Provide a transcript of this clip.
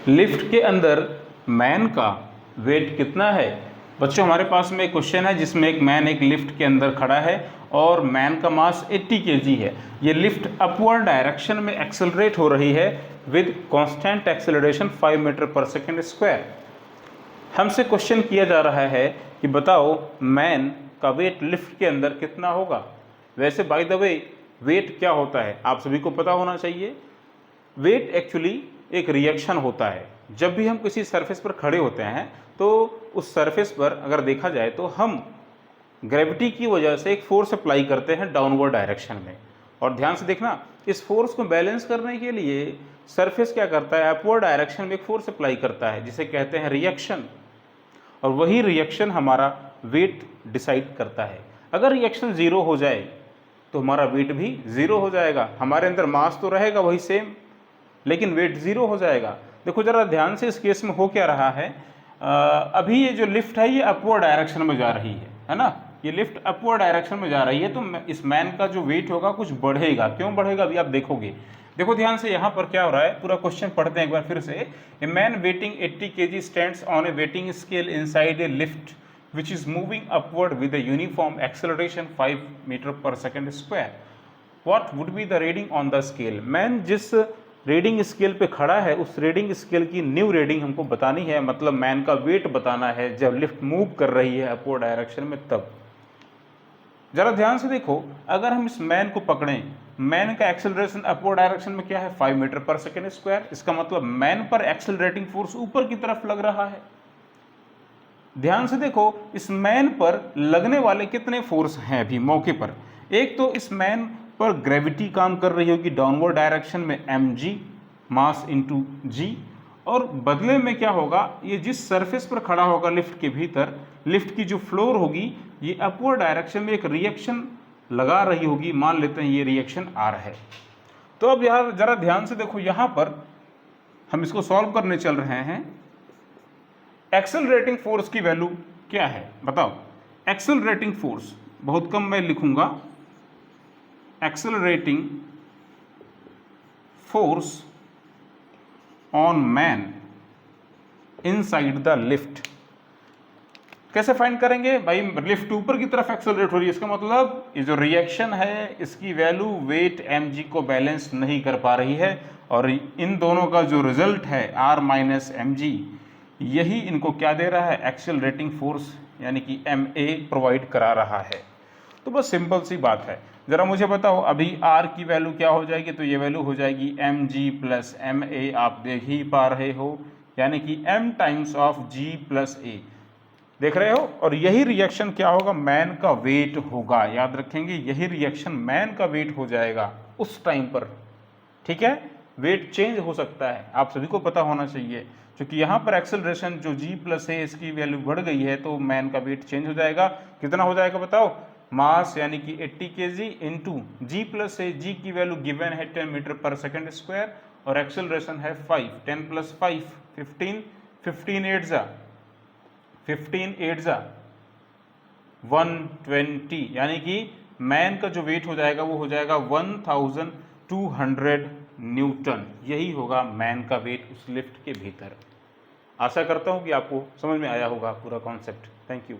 Lift के अंदर man का वेट कितना है? बच्चों हमारे पास में एक क्वेश्चन है जिसमें एक मैन एक लिफ्ट के अंदर खड़ा है और मैन का मास 80 kg है। ये लिफ्ट अपवर्ड डायरेक्शन में एक्सेलरेट हो रही है विद कांस्टेंट एक्सेलरेशन 5 मीटर पर सेकेंड स्क्वायर। हमसे क्वेश्चन किया जा रहा है कि बताओ मैन का वेट लिफ्ट के अंदर कितना होगा। वैसे बाय द वे वेट क्या होता है आप सभी को पता होना चाहिए। वेट एक्चुअली एक रिएक्शन होता है। जब भी हम किसी सरफेस पर खड़े होते हैं तो उस सरफेस पर अगर देखा जाए तो हम ग्रेविटी की वजह से एक फोर्स अप्लाई करते हैं डाउनवर्ड डायरेक्शन में। और ध्यान से देखना, इस फोर्स को बैलेंस करने के लिए सरफेस क्या करता है, अपवर्ड डायरेक्शन में एक फोर्स अप्लाई करता है जिसे कहते हैं रिएक्शन। और वही रिएक्शन हमारा वेट डिसाइड करता है। अगर रिएक्शन ज़ीरो हो जाए तो हमारा वेट भी ज़ीरो हो जाएगा। हमारे अंदर मास तो रहेगा वही सेम, लेकिन वेट ज़ीरो हो जाएगा। देखो ज़रा ध्यान से, इस केस में हो क्या रहा है, अभी ये जो लिफ्ट है ये अपवर्ड डायरेक्शन में जा रही है ना। ये लिफ्ट अपवर्ड डायरेक्शन में जा रही है तो इस मैन का जो वेट होगा कुछ बढ़ेगा। क्यों बढ़ेगा अभी आप देखोगे। देखो ध्यान से, यहाँ पर क्या हो रहा है, पूरा क्वेश्चन पढ़ते हैं एक बार फिर से। A man waiting 80 kg stands on A waiting scale inside a lift which is moving upward with a uniform acceleration 5 meter per second square. What would be the reading on the scale? Man जिस reading scale पे खड़ा है उस reading scale की new reading हमको बतानी है, मतलब मैन का वेट बताना है जब लिफ्ट मूव कर रही है अपवर्ड डायरेक्शन में तब। जरा ध्यान से देखो, अगर हम इस मैन को पकड़ें, मैन का एक्सेलरेशन अपवर्ड डायरेक्शन में क्या है, 5 मीटर पर सेकेंड स्क्वायर। इसका मतलब मैन पर एक्सेलरेटिंग फोर्स ऊपर की तरफ लग रहा है। ध्यान से देखो, इस मैन पर लगने वाले कितने फोर्स हैं अभी मौके पर। एक तो इस मैन पर ग्रेविटी काम कर रही होगी डाउनवर्ड डायरेक्शन में mg, मास इंटू जी। और बदले में क्या होगा, ये जिस सरफेस पर खड़ा होगा लिफ्ट के भीतर, लिफ्ट की जो फ्लोर होगी ये अपवर्ड डायरेक्शन में एक रिएक्शन लगा रही होगी। मान लेते हैं ये रिएक्शन आर है। तो अब यार जरा ध्यान से देखो, यहाँ पर हम इसको सॉल्व करने चल रहे हैं। एक्सेलरेटिंग फोर्स की वैल्यू क्या है बताओ। एक्सेलरेटिंग फोर्स बहुत कम मैं लिखूंगा, accelerating force on man inside the lift. कैसे फाइंड करेंगे भाई, लिफ्ट ऊपर की तरफ एक्सेलरेट हो रही है, इसका मतलब ये जो रिएक्शन है इसकी वैल्यू वेट mg को बैलेंस नहीं कर पा रही है। और इन दोनों का जो रिजल्ट है r माइनस mg, यही इनको क्या दे रहा है, एक्सेलरेटिंग फोर्स यानी कि ma प्रोवाइड करा रहा है। तो बस सिंपल सी बात है। ज़रा मुझे बताओ अभी r की वैल्यू क्या हो जाएगी, तो ये वैल्यू हो जाएगी mg प्लस ma। आप देख ही पा रहे हो, यानी कि m times of g plus a, देख रहे हो। और यही रिएक्शन क्या होगा, मैन का वेट होगा। याद रखेंगे, यही रिएक्शन मैन का वेट हो जाएगा उस टाइम पर। ठीक है, वेट चेंज हो सकता है, आप सभी को पता होना चाहिए। क्योंकि यहाँ पर एक्सेलरेशन जो g प्लस है इसकी वैल्यू बढ़ गई है तो मैन का वेट चेंज हो जाएगा। कितना हो जाएगा बताओ, मास यानी कि 80 kg इंटू जी प्लस है, जी की वैल्यू गिवन है 10 मीटर पर सेकेंड स्क्वायर और एक्सेलरेशन है 5, 10 प्लस 5 15, 15 8 जा 120, यानी कि मैन का जो वेट हो जाएगा वो हो जाएगा 1200 न्यूटन। यही होगा मैन का वेट उस लिफ्ट के भीतर। आशा करता हूँ कि आपको समझ में आया होगा पूरा कॉन्सेप्ट। Thank you.